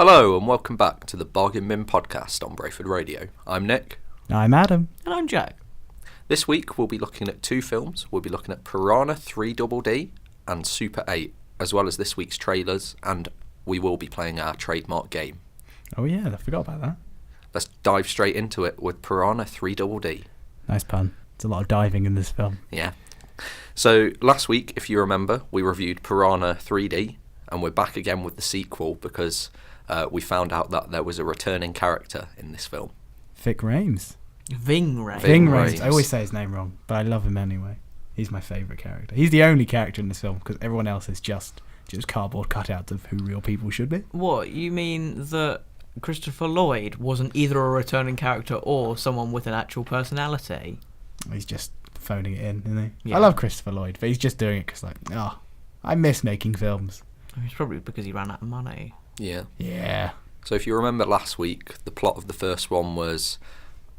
Hello and welcome back to the Bargain Bin podcast on Brayford Radio. I'm Nick. I'm Adam. And I'm Jack. This week we'll be looking at two films. We'll be looking at Piranha 3DD and Super 8, as well as this week's trailers, and we will be playing our trademark game. Oh yeah, I forgot about that. Let's dive straight into it with Piranha 3DD. Nice pun. There's a lot of diving in this film. Yeah. So last week, if you remember, we reviewed Piranha 3D, and we're back again with the sequel because we found out that there was a returning character in this film. Ving Rhames. Ving Rhames. Ving Rhames. I always say his name wrong, but I love him anyway. He's my favourite character. He's the only character in this film because everyone else is just cardboard cutouts of who real people should be. What, you mean that Christopher Lloyd wasn't either a returning character or someone with an actual personality? He's just phoning it in, isn't he? Yeah. I love Christopher Lloyd, but he's just doing it because, I miss making films. It's probably because he ran out of money. Yeah. Yeah. So if you remember last week, the plot of the first one was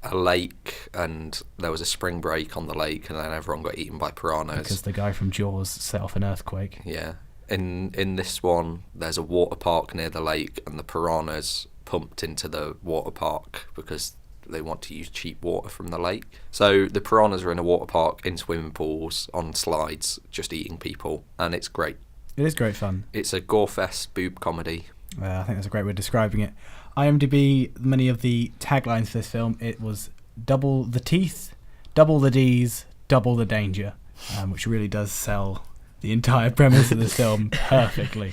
a lake and there was a spring break on the lake and then everyone got eaten by piranhas. Because the guy from Jaws set off an earthquake. Yeah. In this one, there's a water park near the lake and the piranhas pumped into the water park because they want to use cheap water from the lake. So the piranhas are in a water park, in swimming pools, on slides, just eating people, and it's great. It is great fun. It's a gore-fest boob comedy. I think that's a great way of describing it. IMDb, many of the taglines for this film, it was double the teeth, double the D's, double the danger, which really does sell the entire premise of this film perfectly.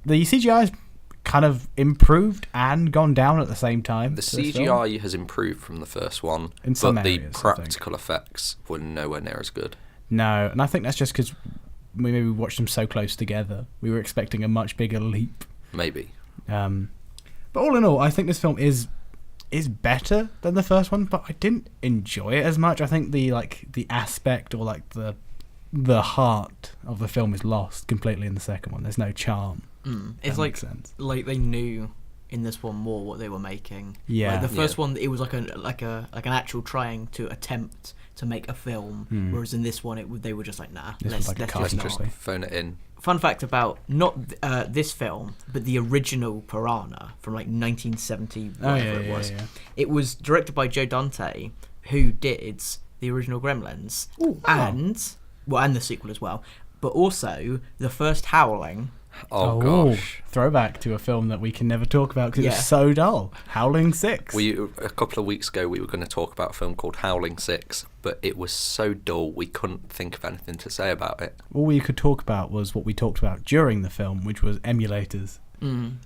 The CGI has kind of improved and gone down at the same time. The CGI has improved from the first one, in some but areas, the practical effects were nowhere near as good. No, and I think that's just because we maybe watched them so close together. We were expecting a much bigger leap. Maybe. But all in all, I think this film is better than the first one, but I didn't enjoy it as much. I think the aspect or the heart of the film is lost completely in the second one. There's no charm. It's like they knew in this one more what they were making. Yeah. Like the first one, it was like an actual trying to attempt to make a film, whereas in this one, they were just like, nah, let's Just phone it in. Fun fact about not this film, but the original Piranha from like 1970, whatever it was. Yeah. It was directed by Joe Dante, who did the original Gremlins. Ooh, wow. and the sequel as well. But also the first Howling. Oh gosh. Throwback to a film that we can never talk about because it was so dull. Howling 6. A couple of weeks ago we were going to talk about a film called Howling 6, but it was so dull we couldn't think of anything to say about it. All we could talk about was what we talked about during the film, which was emulators.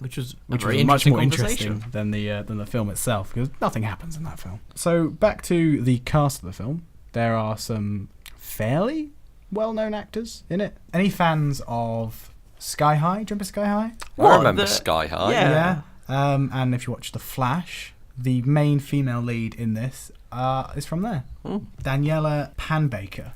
Which was much more interesting than the film itself, because nothing happens in that film. So back to the cast of the film. There are some fairly well-known actors in it. Any fans of Sky High? Do you remember Sky High? I remember Sky High. Yeah. And if you watch The Flash, the main female lead in this is from there. Daniela Panabaker,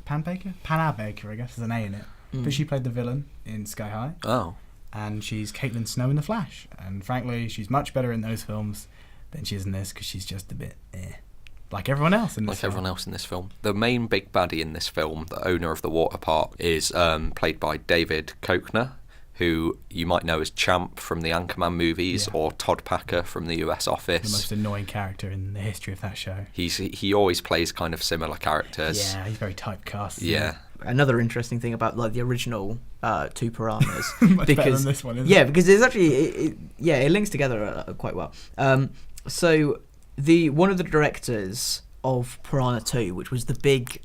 I guess, there's an A in it. But she played the villain in Sky High. Oh. And she's Caitlin Snow in The Flash. And frankly, she's much better in those films than she is in this because she's just a bit like everyone else in this film. Everyone else in this film. The main big baddie in this film, the owner of the water park, is played by David Koechner, who you might know as Champ from the Anchorman movies or Todd Packer from the US Office. The most annoying character in the history of that show. He always plays kind of similar characters. Yeah, he's very typecast. Yeah. Another interesting thing about like the original two Piranhas, much better than this one, isn't it? Yeah, because it's actually it links together quite well. So one of the directors of Piranha 2, which was the big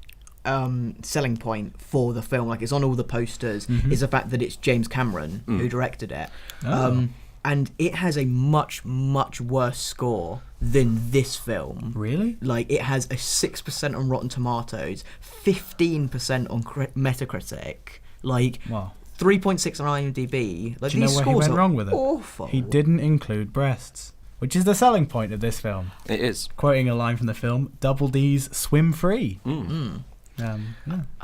selling point for the film, like it's on all the posters, is the fact that it's James Cameron who directed it. And it has a much, much worse score than this film. Really? Like, it has a 6% on Rotten Tomatoes, 15% on Metacritic, like, wow. 3.6 on IMDb. Like, do you know where he went wrong with it? Awful. He didn't include breasts, which is the selling point of this film. It is. Quoting a line from the film, Double D's swim free. I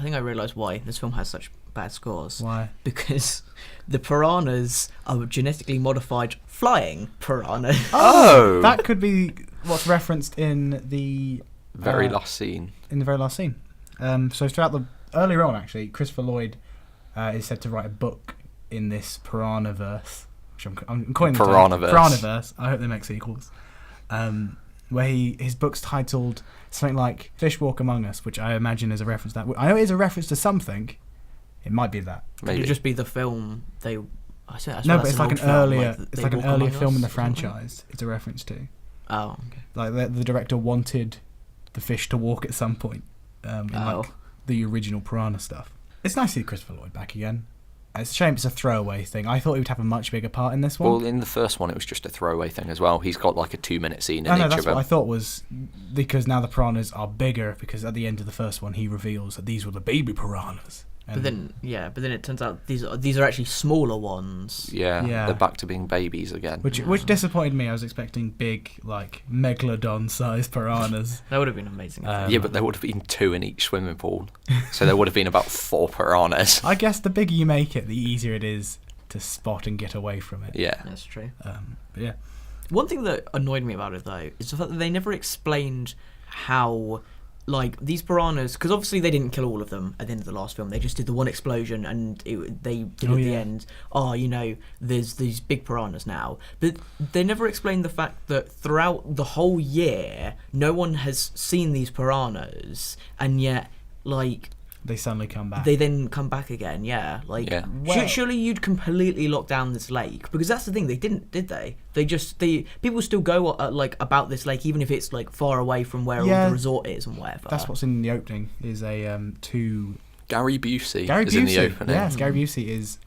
think I realised why this film has such bad scores. Why? Because the piranhas are genetically modified flying piranhas. Oh! That could be what's referenced in the very last scene. In the very last scene. So earlier on, actually, Christopher Lloyd is said to write a book in this piranha verse, which I'm coining the Piranhaverse. term. Piranhaverse. I hope they make sequels. Where his book's titled something like Fish Walk Among Us, which I imagine is a reference to that. I know it is a reference to something. It might be that. Could it just be the film they? I swear No, but it's that's like an old film, earlier. like, It's They like an Walk earlier Among film in Us the or something? franchise. It's a reference to. Oh, okay. Like the director wanted the fish to walk at some point in like the original Piranha stuff. It's nice to see Christopher Lloyd back again. It's a shame it's a throwaway thing. I thought he would have a much bigger part in this one. Well, in the first one, it was just a throwaway thing as well. He's got like a 2-minute scene in no, each that's of them. what I thought was because now the piranhas are bigger because at the end of the first one he reveals that these were the baby piranhas. But then it turns out these are actually smaller ones. Yeah, Yeah. they're back to being babies again. Which disappointed me. I was expecting big, like, megalodon-sized piranhas. That would have been amazing. Yeah, but there would have been 2 in each swimming pool. So there would have been about 4 piranhas. I guess the bigger you make it, the easier it is to spot and get away from it. Yeah. That's true. But yeah. One thing that annoyed me about it though is the fact that they never explained how, like, these piranhas, because obviously they didn't kill all of them at the end of the last film. They just did the one explosion, and they did at the end. Oh, there's these big piranhas now, but they never explained the fact that throughout the whole year, no one has seen these piranhas, and yet, like, They suddenly come back. they then come back again. Yeah, like, Yeah. Well- surely you'd completely lock down this lake, because that's the thing. They didn't, did they? People still go like about this lake, even if it's like far away from where all the resort is and whatever. That's what's in the opening. Is a two. Gary Busey Gary is Busey. in the opening. Yes, Gary Busey is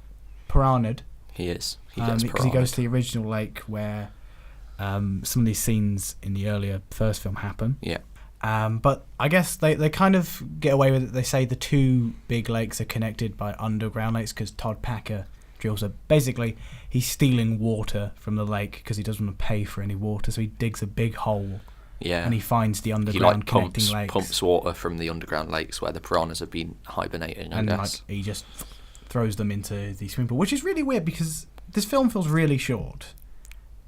piranha'd. He is. He gets Because he goes to piranha'd. the original lake where some of these scenes in the earlier first film happen. Yeah. But I guess they kind of get away with it. They say the two big lakes are connected by underground lakes because Todd Packer drills a... Basically, he's stealing water from the lake because he doesn't want to pay for any water, so he digs a big hole Yeah. and he finds the He underground connecting pumps lakes. water from the underground lakes where the piranhas have been hibernating, I And guess. he just throws them into the swimming pool, which is really weird because this film feels really short.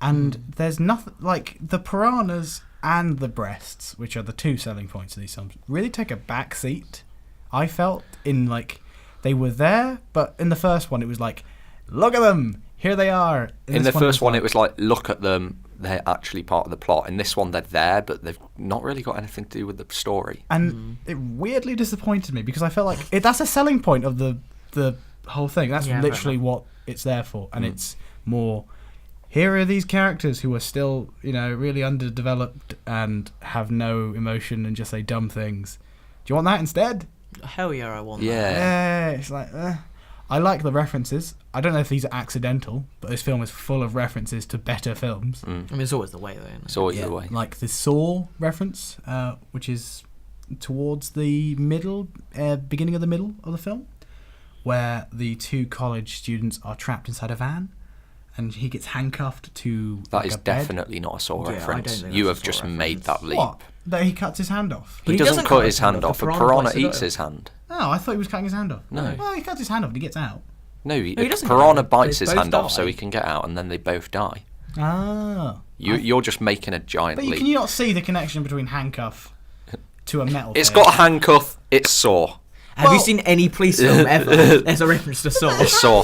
And there's nothing... Like, the piranhas and the breasts, which are the two selling points of these films, really take a back seat, I felt, in, like... They were there, but in the first one it was like, look at them! Here they are! In the first one, it was like, look at them, they're actually part of the plot. In this one, they're there, but they've not really got anything to do with the story. And it weirdly disappointed me because I felt like that's a selling point of the whole thing. That's literally what it's there for. And it's more, here are these characters who are still, really underdeveloped and have no emotion and just say dumb things. Do you want that instead? Hell yeah, I want that. Yeah, it's like, I like the references. I don't know if these are accidental, but this film is full of references to better films. I mean, it's always the way, though. Isn't it? It's always the way. Like the Saw reference, which is towards the beginning of the middle of the film, where the two college students are trapped inside a van, and he gets handcuffed to That is a bed. definitely not a Saw Yeah, I reference. don't think You that's have a just Saw made reference. that leap. What? That he cuts his hand off? He doesn't cut his hand off. A piranha bites it eats up. his hand. Oh, I thought he was cutting his hand off. No. Well, he cuts his hand off and he gets out. No, he doesn't piranha get out. bites They his both hand off so die. he can get out, and then they both die. Ah. You're just making a giant But leap. can you not see the connection between handcuff to a metal It's thing? got a handcuff. It's Saw. Have you Well- seen any police film ever? There's a reference to Saw. It's Saw.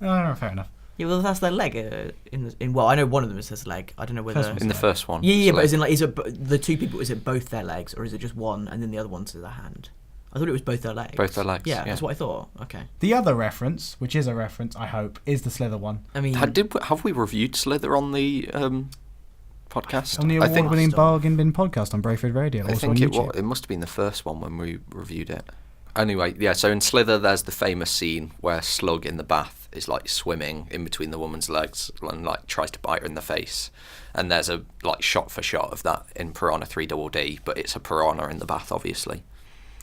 Oh, fair enough. Yeah, well, that's their leg. Well, I know one of them is his leg. I don't know whether. First one's In the first one. Yeah, it's but as in, like, is it the two people? Is it both their legs, or is it just one and then the other one's their hand? I thought it was both their legs. Both their legs, Yeah, yeah. that's what I thought. Okay. The other reference, which is a reference, I hope, is the Slither one. I mean, Have we reviewed Slither on the podcast? On the I think, award-winning must have. Bargain Bin podcast on Brayford Radio, I also think on it, YouTube. it must have been the first one when we reviewed it. Anyway, yeah, so in Slither there's the famous scene where Slug in the bath is like swimming in between the woman's legs and like tries to bite her in the face. And there's a like shot for shot of that in Piranha 3DD, but it's a piranha in the bath, obviously.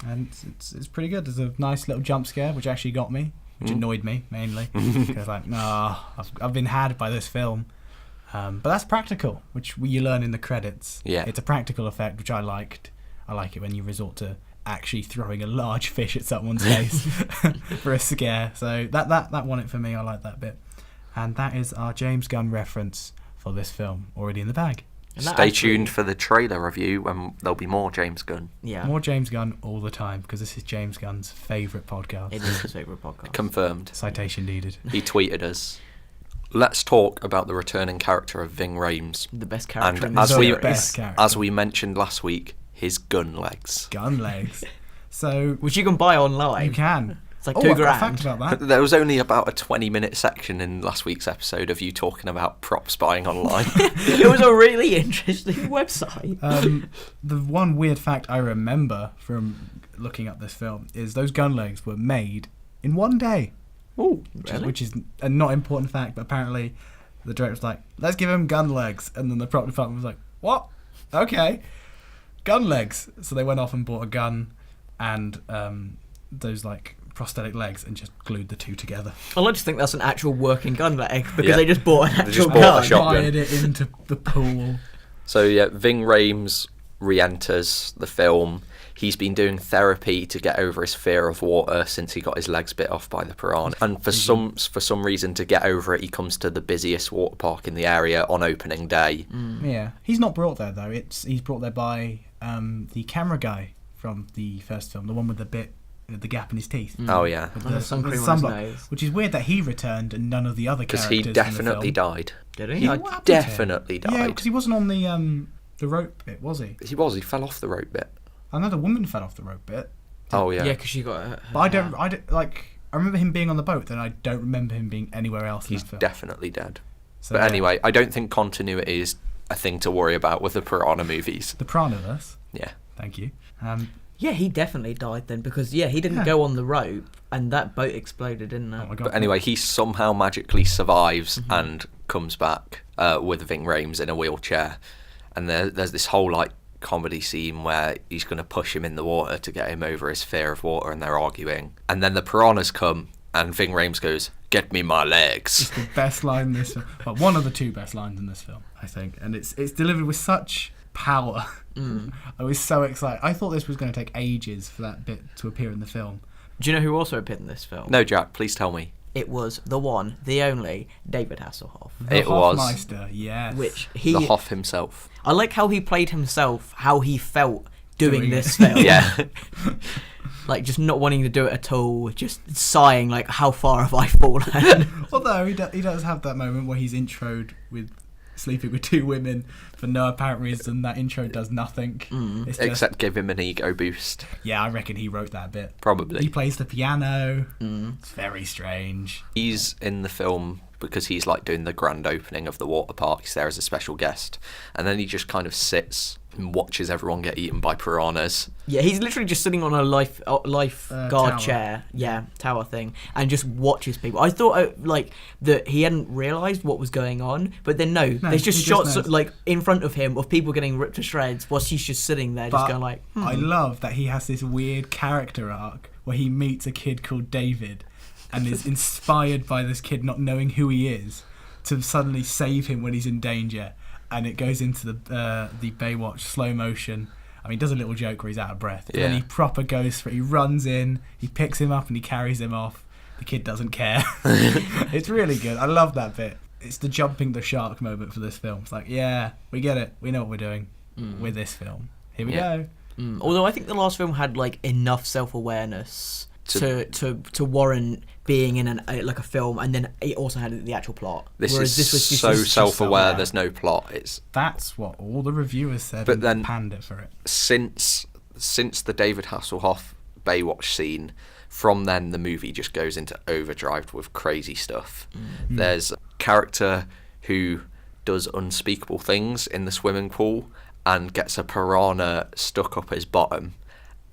And it's pretty good. There's a nice little jump scare, which actually got me, which annoyed me, mainly. Because, like, I've been had by this film. But that's practical, which you learn in the credits. Yeah. It's a practical effect, which I liked. I like it when you resort to actually throwing a large fish at someone's face for a scare. So that won it for me. I like that bit. And that is our James Gunn reference for this film, already in the bag. and that Stay actually- tuned for the trailer review when there'll be more James Gunn. Yeah, More James Gunn all the time, because this is James Gunn's favourite podcast. it is his favorite podcast. Confirmed. Citation needed. He tweeted us. let's talk about the returning character of Ving Rhames. The best character in And the as we series. best character. as we mentioned last week, his gun legs. Gun legs. So Which you can buy online. you can. It's like Oh, $2 I've got a grand. fact about that. There was only about a 20-minute section in last week's episode of you talking about props buying online. It was a really interesting website. The one weird fact I remember from looking up this film is those gun legs were made in one day. Oh, Which is a not important fact, but apparently the director was like, let's give him gun legs. And then the prop department was like, what? Okay. Gun legs. So they went off and bought a gun and those like prosthetic legs and just glued the two together. I like to think that's an actual working gun leg because Yeah. they just bought an They actual just bought a gun. shotgun. Fired it into the pool. So yeah, Ving Rhames re-enters the film. He's been doing therapy to get over his fear of water since he got his legs bit off by the piranha. And for some reason to get over it, he comes to the busiest water park in the area on opening day. Yeah. He's not brought there though. He's brought there by the camera guy from the first film, the one with the gap in his teeth. Oh yeah, With And the sun with cream on his sunblock, nose. which is weird that he returned and none of the other because characters he in the definitely film. died. Did he? He What happened to him? definitely Yeah, died. because he wasn't on the rope bit, was he? He fell off the rope bit. Another woman fell off the rope bit. Oh yeah, Yeah, because she got. But I don't like. I remember him being on the boat, then I don't remember him being anywhere else he's in that film. definitely dead. So, But anyway, I don't think continuity is a thing to worry about with the piranha movies. the Piranhaverse. Yeah. Thank you. Yeah, he definitely died then because he didn't Yeah. go on the rope and that boat exploded, didn't it? Oh my god. But anyway, he somehow magically survives and comes back with Ving Rhames in a wheelchair. And there's this whole like comedy scene where he's going to push him in the water to get him over his fear of water, and they're arguing. And then the piranhas come, and Ving Rhames goes, "Get me my legs." It's the best line in this film. Well, one of the two best lines in this film, I think. And it's delivered with such power. I was so excited. I thought this was going to take ages for that bit to appear in the film. Do you know who also appeared in this film? No, Jack, please tell me. It was the one, the only, David Hasselhoff. The It was. Hofmeister, yes. Which The Hoff himself. I like how he played himself, how he felt doing this film. Yeah. Like just not wanting to do it at all, just sighing like, how far have I fallen? Although he does have that moment where he's introed with sleeping with two women for no apparent reason. That intro does nothing. It's just, Except give him an ego boost. yeah, I reckon he wrote that bit. Probably. He plays the piano. It's very strange. He's in the film because he's like doing the grand opening of the water park. He's there as a special guest. And then he just kind of sits and watches everyone get eaten by piranhas. Yeah, he's literally just sitting on a lifeguard tower. chair, tower thing, and just watches people. I thought like that he hadn't realised what was going on, but then no, there's just he just shots knows. like in front of him of people getting ripped to shreds whilst he's just sitting there, just But going like, I love that he has this weird character arc where he meets a kid called David and is inspired by this kid not knowing who he is to suddenly save him when he's in danger. And it goes into the Baywatch slow motion. I mean, he does a little joke where he's out of breath. And then Yeah. he proper goes for it. He runs in, he picks him up and he carries him off. The kid doesn't care. It's really good. I love that bit. It's the jumping the shark moment for this film. It's like, yeah, we get it. We know what we're doing with this film. Here we Yeah. go. Although I think the last film had like enough self-awareness to warrant being in a film, and then it also had the actual plot. This Whereas is this was so just self-aware. self-aware. There's no plot. It's That's what all the reviewers said But and then- panned it for it. since the David Hasselhoff Baywatch scene. From then, the movie just goes into overdrive with crazy stuff. There's a character who does unspeakable things in the swimming pool and gets a piranha stuck up his bottom,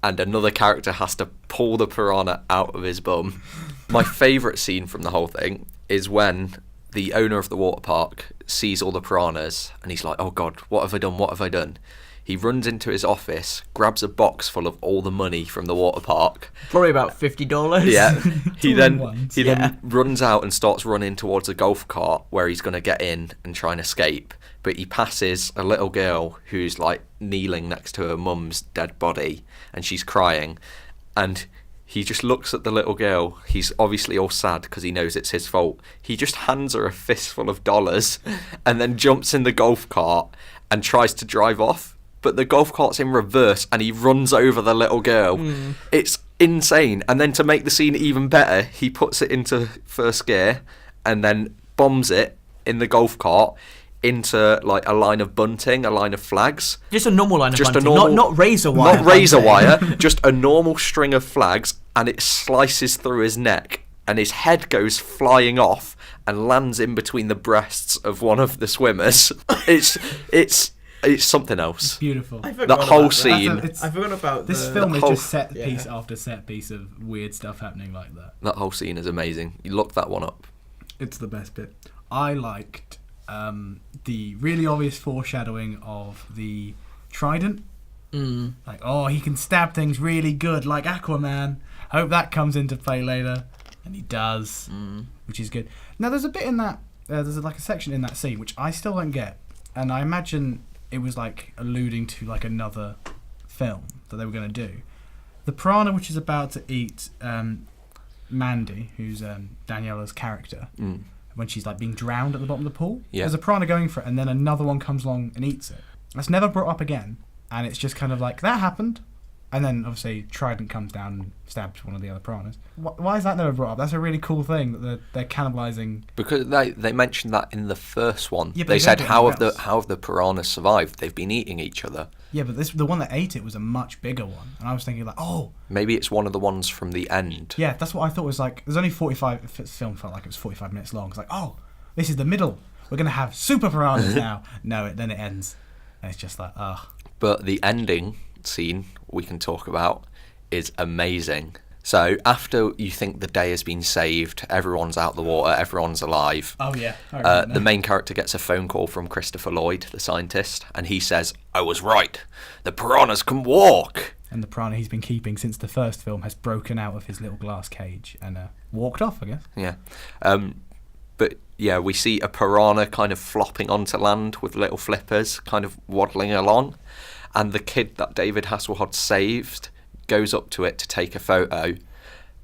and another character has to pull the piranha out of his bum. My favourite scene from the whole thing is when the owner of the water park sees all the piranhas and he's like, "Oh God, what have I done? What have I done?" He runs into his office, grabs a box full of all the money from the water park. probably about $50. Yeah. he all then in ones. he then runs out and starts running towards a golf cart where he's going to get in and try and escape. But he passes a little girl who's like kneeling next to her mum's dead body, and she's crying. And he just looks at the little girl. He's obviously all sad because he knows it's his fault. He just hands her a fistful of dollars and then jumps in the golf cart and tries to drive off. But the golf cart's in reverse and he runs over the little girl. It's insane. And then to make the scene even better, he puts it into first gear and then bombs it in the golf cart into like a line of bunting, a line of flags. Just a normal line of Just a bunting, normal- not razor wire. Not razor bunting. wire, just a normal string of flags, and it slices through his neck, and his head goes flying off and lands in between the breasts of one of the swimmers. It's something else. Beautiful. I That forgot whole about scene. I forgot about This the... film is whole- just set yeah. piece after set piece of weird stuff happening like that. That whole scene is amazing. You look that one up. It's the best bit. I liked the really obvious foreshadowing of the trident. Like, oh, he can stab things really good, like Aquaman. Hope that comes into play later. And he does, which is good. Now, there's a bit in that, there's like a section in that scene which I still don't get. And I imagine it was like alluding to like another film that they were going to do. The piranha which is about to eat Mandy, who's Daniela's character, when she's like being drowned at the bottom of the pool. Yeah. There's a piranha going for it, and then another one comes along and eats it. That's never brought up again, and it's just kind of like, that happened. And then obviously Trident comes down and stabs one of the other piranhas. Why is that never brought up? That's a really cool thing that they're cannibalizing. Because they mentioned that in the first one. Yeah, but they they said don't do how anything have the piranhas survived? They've been eating each other. Yeah, but the one that ate it was a much bigger one, and I was thinking like, oh, Maybe it's one of the ones from the end. yeah, that's what I thought was like. There's only 45. If this film felt like it was 45 minutes long. It's like, oh, this is the middle. We're gonna have super piranhas now. No, then it ends, and it's just like, ah. But the ending scene we can talk about is amazing. So after you think the day has been saved, everyone's out the water, everyone's alive. Oh yeah. I remember The now. main character gets a phone call from Christopher Lloyd, the scientist, and he says, "I was right. The piranhas can walk." And the piranha he's been keeping since the first film has broken out of his little glass cage and walked off, I guess. Yeah. But yeah, we see a piranha kind of flopping onto land with little flippers, kind of waddling along. And the kid that David Hasselhoff saved goes up to it to take a photo.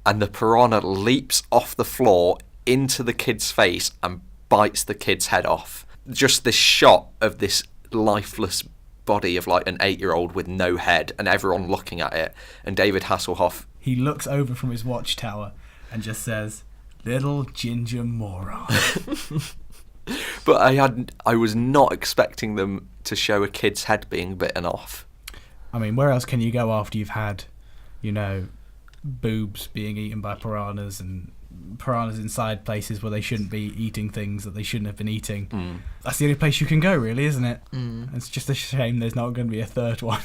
And the piranha leaps off the floor into the kid's face and bites the kid's head off. Just this shot of this lifeless body of like an 8-year-old with no head and everyone looking at it. And David Hasselhoff, He looks over from his watchtower and just says, "Little ginger moron." but I was not expecting them to show a kid's head being bitten off. I mean, where else can you go after you've had, boobs being eaten by piranhas and piranhas inside places where they shouldn't be eating things that they shouldn't have been eating? That's the only place you can go, really, isn't it? It's just a shame there's not going to be a third one.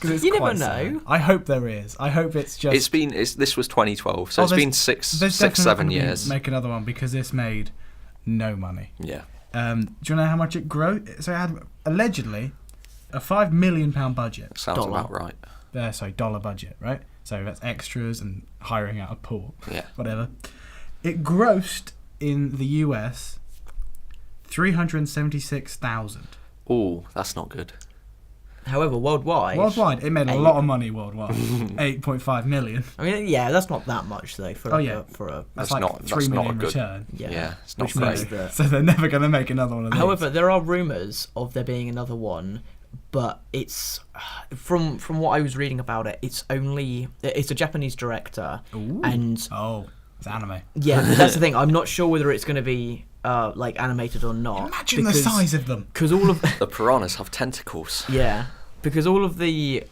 'Cause it's You never quite know. sad. I hope there is. I hope it's just... This was 2012, so Oh, it's there's- been six, there's 7 definitely gonna be- years. Make another one because this made no money. Yeah. Do you know how much it grossed? So it had allegedly a £5 million budget. Sounds Dollar. about right. Dollar budget, right? So that's extras and hiring out a pool, Yeah. whatever. It grossed in the US 376,000. Oh, that's not good. However, worldwide... Worldwide, it made a Eight. lot of money worldwide. 8.5 million. I mean, yeah, that's not that much, though, for, Oh, yeah. for a... That's That's like not- 3 that's not million a good- return. Yeah, it's not which means great. that... So they're never going to make another one of these. However, there are rumours of there being another one, but it's... From what I was reading about it, it's a Japanese director, Ooh. and... Oh, it's anime. Yeah, but that's the thing. I'm not sure whether it's going to be like animated or not. Imagine the size of them. Because all of The piranhas have tentacles. yeah, because all of the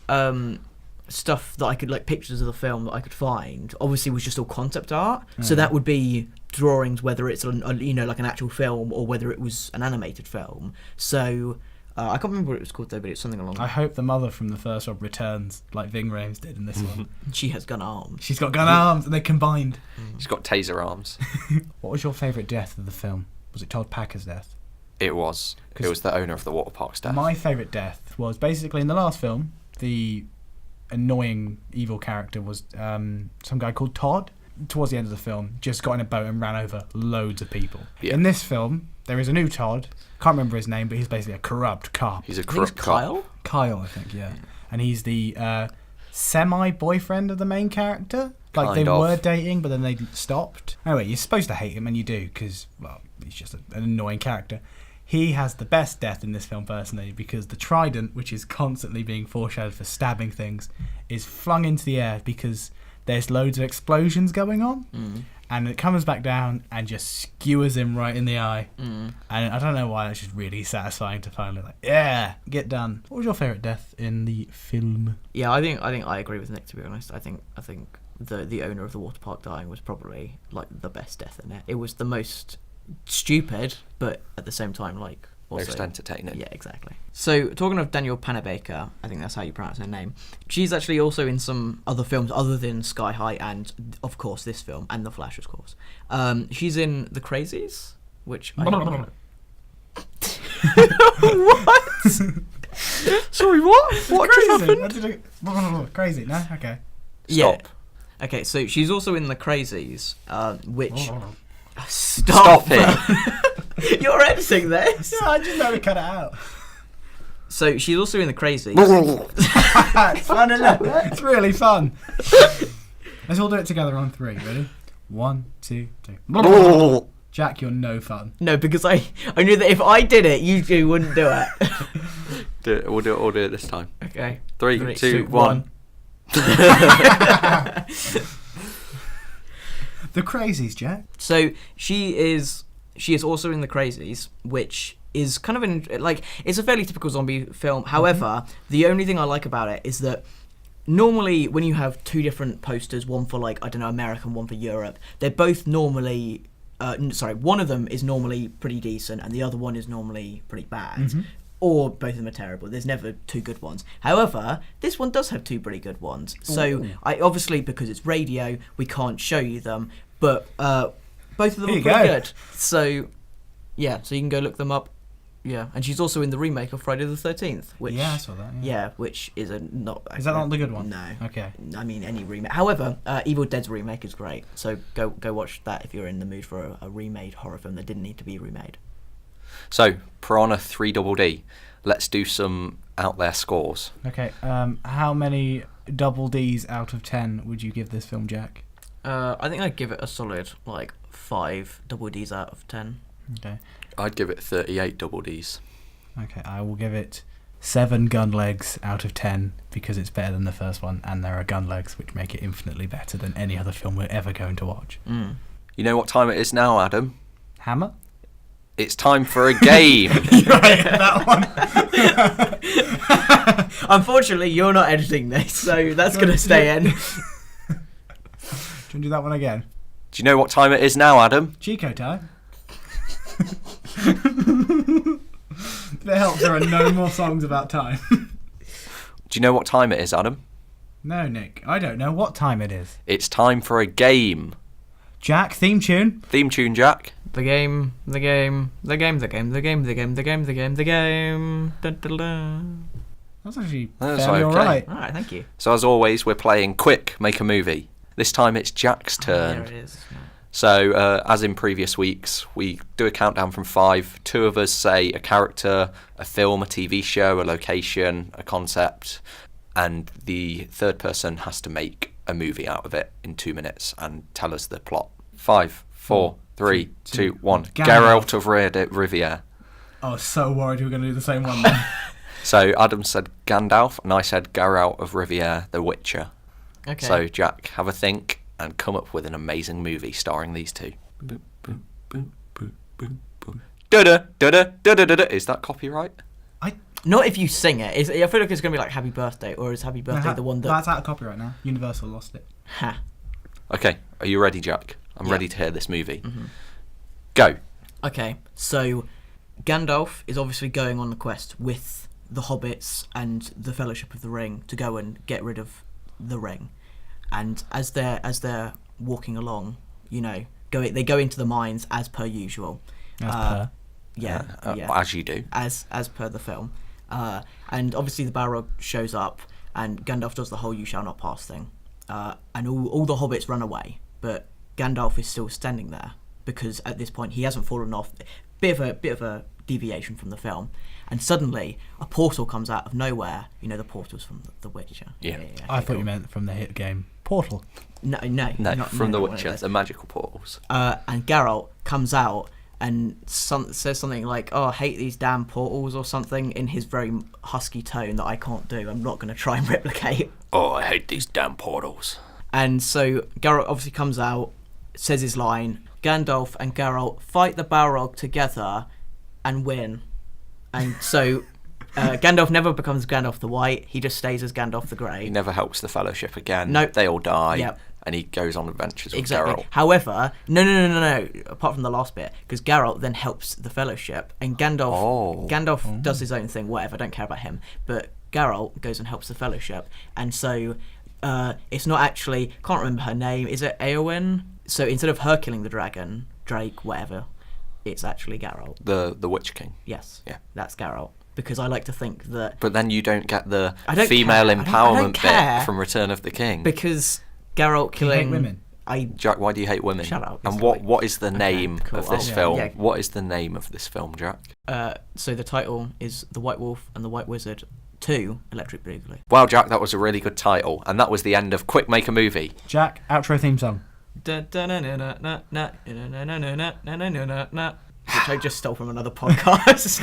stuff that I could like pictures of the film that I could find obviously was just all concept art. So that would be drawings, whether it's like an actual film or whether it was an animated film. So I can't remember what it was called though, but it's something along. I hope the mother from the first one returns like Ving Rhames did in this one. She has gun arms. She's got gun arms and they combined. He's got taser arms. What was your favourite death of the film? Was it Todd Packer's death? It was. It was the owner of the water park's death. My favourite death was basically in the last film, the annoying evil character was some guy called Todd. Towards the end of the film, just got in a boat and ran over loads of people. Yeah. In this film, there is a new Todd. Can't remember his name, but he's basically a corrupt cop. He's a I think it's corrupt cop. Kyle. Kyle, I think, yeah. And he's the semi-boyfriend of the main character. Like, Kind they of. were dating, but then they stopped. Anyway, you're supposed to hate him, and you do, because, well, he's just an annoying character. He has the best death in this film, personally, because the trident, which is constantly being foreshadowed for stabbing things, is flung into the air because there's loads of explosions going on. and it comes back down and just skewers him right in the eye. Mm. And I don't know why, that's just really satisfying to finally get done. What was your favourite death in the film? Yeah, I think I agree with Nick, to be honest. I think the owner of the water park dying was probably like the best death in it. It was the most stupid, but at the same time like also Most entertaining. Yeah, exactly. So talking of Danielle Panabaker, I think that's how you pronounce her name. She's actually also in some other films other than Sky High and of course this film and The Flash, of course. She's in The Crazies, which I don't What? Sorry, what? What just happened? Crazy, no? Okay. Yeah. Stop. Okay, so she's also in The Crazies, which... Stop it. You're editing this? Yeah, I just know to cut it out. So she's also in The Crazies. It's fun, isn't it? It's really fun. Let's all do it together on 3. Ready? 1, 2, 3. Jack, you're no fun. No, because I knew that if I did it, you two wouldn't do it. We'll do it this time. Okay. 3, 2, 1. The Crazies, Jack. So she is also in The Crazies, which is kind of it's a fairly typical zombie film. However, the only thing I like about it is that normally when you have 2 different posters, one for like, I don't know, America and one for Europe, they're both normally one of them is normally pretty decent and the other one is normally pretty bad. Or both of them are terrible. There's never 2 good ones. However, this one does have 2 pretty good ones. So I obviously, because it's radio, we can't show you them, but both of them are pretty good. So yeah, so you can go look them up. Yeah, and she's also in the remake of Friday the 13th, which I saw that. Yeah, which is not. Is that not the good one? No. Okay. I mean, any remake. However, Evil Dead's remake is great. So go watch that if you're in the mood for a remade horror film that didn't need to be remade. So, Piranha 3DD. Let's do some out there scores. Okay. How many double Ds out of 10 would you give this film, Jack? I think I'd give it a solid 5 double Ds out of 10. Okay. I'd give it 38 double Ds. Okay, I will give it 7 gun legs out of 10 because it's better than the first one, and there are gun legs which make it infinitely better than any other film we're ever going to watch. You know what time it is now, Adam? Hammer? It's time for a game. Right, that one. Unfortunately, you're not editing this, so that's going to stay in. Do you want to do that one again? Do you know what time it is now, Adam? Chico time. It helps there are no more songs about time. Do you know what time it is, Adam? No, Nick, I don't know what time it is. It's time for a game. Jack, theme tune. Theme tune, Jack. The game. Dun, dun, dun. That's actually That's fairly okay. alright. All right, thank you. So as always, we're playing Quick, Make a Movie. This time it's Jack's turn. There it is. So, as in previous weeks, we do a countdown from 5. 2 of us say a character, a film, a TV show, a location, a concept, and the third person has to make a movie out of it in 2 minutes and tell us the plot. 5, 4, 3, 2, 1. Geralt of Rivia. I was so worried you were going to do the same one then. So, Adam said Gandalf, and I said Geralt of Rivia, The Witcher. Okay. So, Jack, have a think and come up with an amazing movie starring these 2. Boom, boom, boom, boom, boom, boom. Da-da, da-da, da-da-da-da. Is that copyright? Not if you sing it. I feel like it's going to be like Happy Birthday, or is Happy Birthday the one that... That's out of copyright now. Universal lost it. Ha. Okay, are you ready, Jack? I'm Yeah. ready to hear this movie. Go. Okay, so Gandalf is obviously going on the quest with the hobbits and the Fellowship of the Ring to go and get rid of the ring. And as they're walking along, they go into the mines as per usual. Yeah. As you do. As per the film. And obviously the Balrog shows up and Gandalf does the whole "you shall not pass" thing. And all the hobbits run away, but Gandalf is still standing there because at this point he hasn't fallen off. Bit of a deviation from the film. And suddenly a portal comes out of nowhere. The portals from The Witcher. Yeah. I thought you meant from the hit game Portal. No, from The Witcher, the magical portals. And Geralt comes out and says something like, "Oh, I hate these damn portals," or something in his very husky tone that I can't do. I'm not going to try and replicate. Oh, I hate these damn portals. And so Geralt obviously comes out says his line. Gandalf and Geralt fight the Balrog together and win. And so Gandalf never becomes Gandalf the White. He just stays as Gandalf the Grey. He never helps the Fellowship again. Nope. They all die. Yep. And he goes on adventures with Exactly. Geralt. However, no. Apart from the last bit, because Geralt then helps the Fellowship, and Gandalf does his own thing. Whatever, I don't care about him. But Geralt goes and helps the Fellowship, and so it's not actually. Can't remember her name. Is it Eowyn? So instead of her killing the dragon, Drake, whatever, it's actually Geralt. The Witch King. Yes. Yeah. That's Geralt. Because I like to think that. But then you don't get the don't female care. I empowerment don't care. bit from Return of the King. Because Geralt Do you hate killing women? Jack, why do you hate women? Shut up. And It's what is the name cool. of this Oh, film? yeah. What is the name of this film, Jack? So the title is The White Wolf and the White Wizard 2 Electric Boogaloo. Wow, Jack, that was a really good title. And that was the end of Quick Make a Movie. Jack, outro theme song. Which I just stole from another podcast.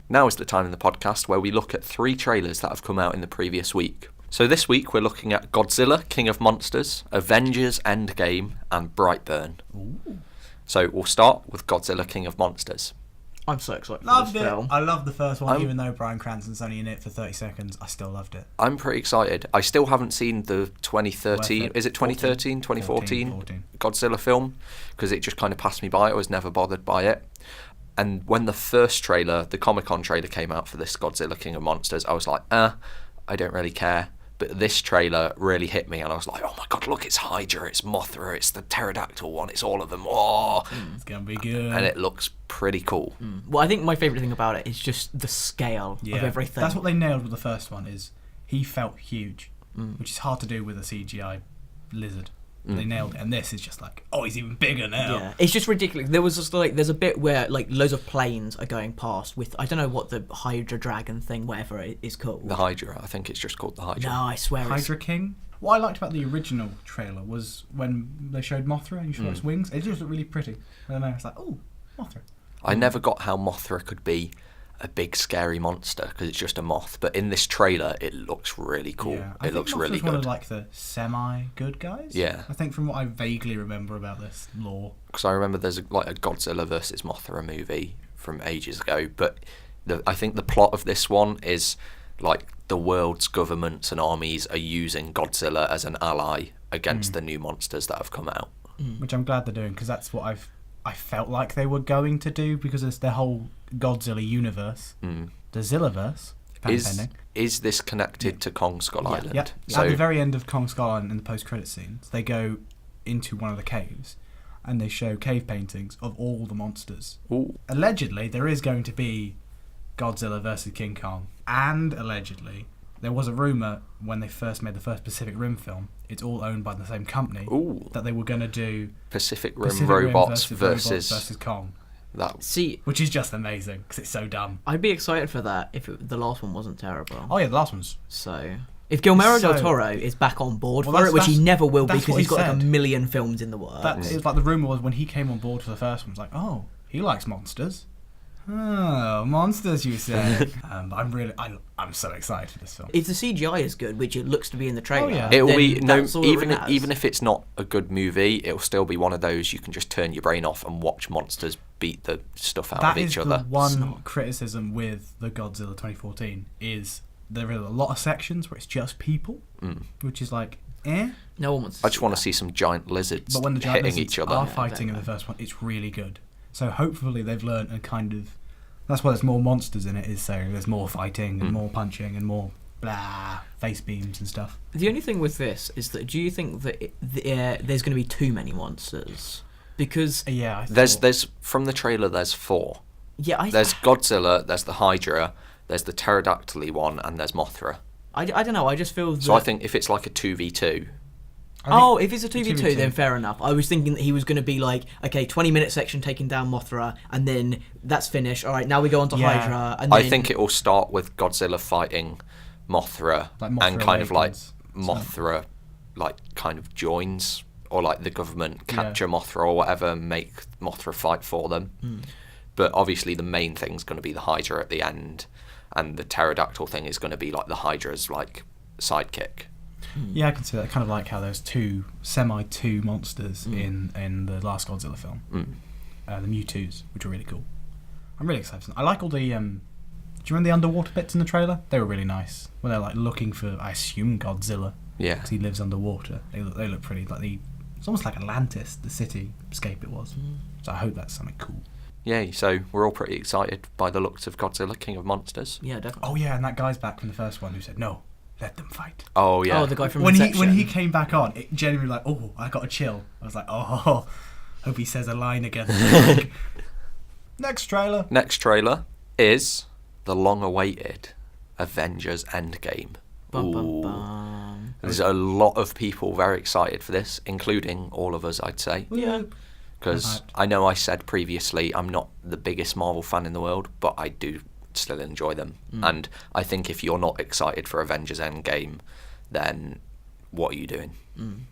Now is the time in the podcast where we look at 3 trailers that have come out in the previous week. So this week we're looking at Godzilla, King of Monsters, Avengers Endgame, and Brightburn. Ooh. So we'll start with Godzilla, King of Monsters. I'm so excited for Loved this it. film. I loved the first one, even though Bryan Cranston's only in it for 30 seconds. I still loved it. I'm pretty excited. I still haven't seen the 2013, Worth it. is it 2013, 2014 14. Godzilla film? Because it just kind of passed me by. I was never bothered by it. And when the first trailer, the Comic-Con trailer came out for this Godzilla King of Monsters, I was like, I don't really care. But this trailer really hit me and I was like, oh my god, look, it's Hydra, it's Mothra, it's the pterodactyl one, it's all of them. Oh. It's going to be good. And it looks pretty cool. Well, I think my favourite thing about it is just the scale of everything. That's what they nailed with the first one, is he felt huge, which is hard to do with a CGI lizard. They nailed it, and this is just like, oh, he's even bigger now. Yeah, it's just ridiculous. There was just there's a bit where loads of planes are going past with, I don't know what the Hydra Dragon thing, whatever it is called. The Hydra, I think it's just called the Hydra. No, I swear Hydra King. What I liked about the original trailer was when they showed Mothra and you saw its wings. It just looked really pretty. I don't know. It's like, oh, Mothra. I never got how Mothra could be a big scary monster because it's just a moth. But in this trailer, it looks really cool. Yeah, it looks really one good. of like the semi-good guys. Yeah. I think from what I vaguely remember about this lore. Because I remember there's a Godzilla versus Mothra movie from ages ago. But I think the plot of this one is like the world's governments and armies are using Godzilla as an ally against the new monsters that have come out. Which I'm glad they're doing, because that's what I felt like they were going to do, because it's their whole Godzilla universe. The Zillaverse. Is this connected to Kong Skull Island? Yeah. So, at the very end of Kong Skull Island, in the post-credit scenes, they go into one of the caves and they show cave paintings of all the monsters. ooh, Allegedly, there is going to be Godzilla versus King Kong, and allegedly, there was a rumour when they first made the first Pacific Rim film, it's all owned by the same company, ooh, that they were going to do Pacific Rim Pacific robots Rim versus Kong, that. See, which is just amazing because it's so dumb. I'd be excited for that if the last one wasn't terrible. Oh yeah, the last one's So, if Guillermo del So- Toro is back on board Well, for it, which he that's- never will that's because what he's he got like a said. million films in the works. It was like the rumour was when he came on board for the first one, it was like, oh, he likes monsters. Oh, monsters, you say? I'm so excited for this film. If the CGI is good, which it looks to be in the trailer, yeah. It will then be that's all it even matters. even if it's not a good movie, it will still be one of those you can just turn your brain off and watch monsters beat the stuff out That of is each the other. one criticism with the Godzilla 2014 is there are a lot of sections where it's just people, which is like, eh. no one wants. I just want to see some giant lizards But when the giant hitting lizards each other. are fighting in the first one, it's really good. So hopefully they've learned and kind of. That's why there's more monsters in it. Is so there's more fighting and more punching and more blah face beams and stuff. The only thing with this is that do you think that there's going to be too many monsters? Because Yeah, There's from the trailer. There's 4. There's Godzilla. There's the Hydra. There's the pterodactyl one, and there's Mothra. I don't know. I just feel that. So I think if it's like a 2v2, Oh, if it's a 2v2, 2v2. then fair enough. I was thinking that he was going to be like, okay, 20-minute section taking down Mothra, and then that's finished. All right, now we go on to Yeah. Hydra. And then, I think it will start with Godzilla fighting Mothra, Like Mothra and kind of like awakens. Mothra, like kind of joins, or like the government capture Mothra or whatever, make Mothra fight for them. But obviously the main thing's going to be the Hydra at the end, and the pterodactyl thing is going to be like the Hydra's like sidekick. Yeah, I can see that. Kind of like how there's two monsters in the last Godzilla film. The Mewtwo's, which are really cool. I'm really excited. I like all the... do you remember the underwater bits in the trailer? They were really nice. When they're like looking for, I assume, Godzilla. Yeah. Because he lives underwater. They look pretty... It's almost like Atlantis, the cityscape it was. So I hope that's something cool. Yeah, so we're all pretty excited by the looks of Godzilla, King of Monsters. Yeah, definitely. Oh yeah, and that guy's back from the first one who said, no, let them fight. Oh, yeah. Oh, the guy from When Inception. he came back on, it genuinely like, oh, I got a chill. I was like, oh, hope he says a line again. Next trailer. Next trailer is the long-awaited Avengers Endgame. Bum, bum, Ooh. bum. There's a lot of people very excited for this, including all of us, I'd say. Yeah. Because I know I said previously I'm not the biggest Marvel fan in the world, but I do still enjoy them. And I think if you're not excited for Avengers Endgame, then what are you doing?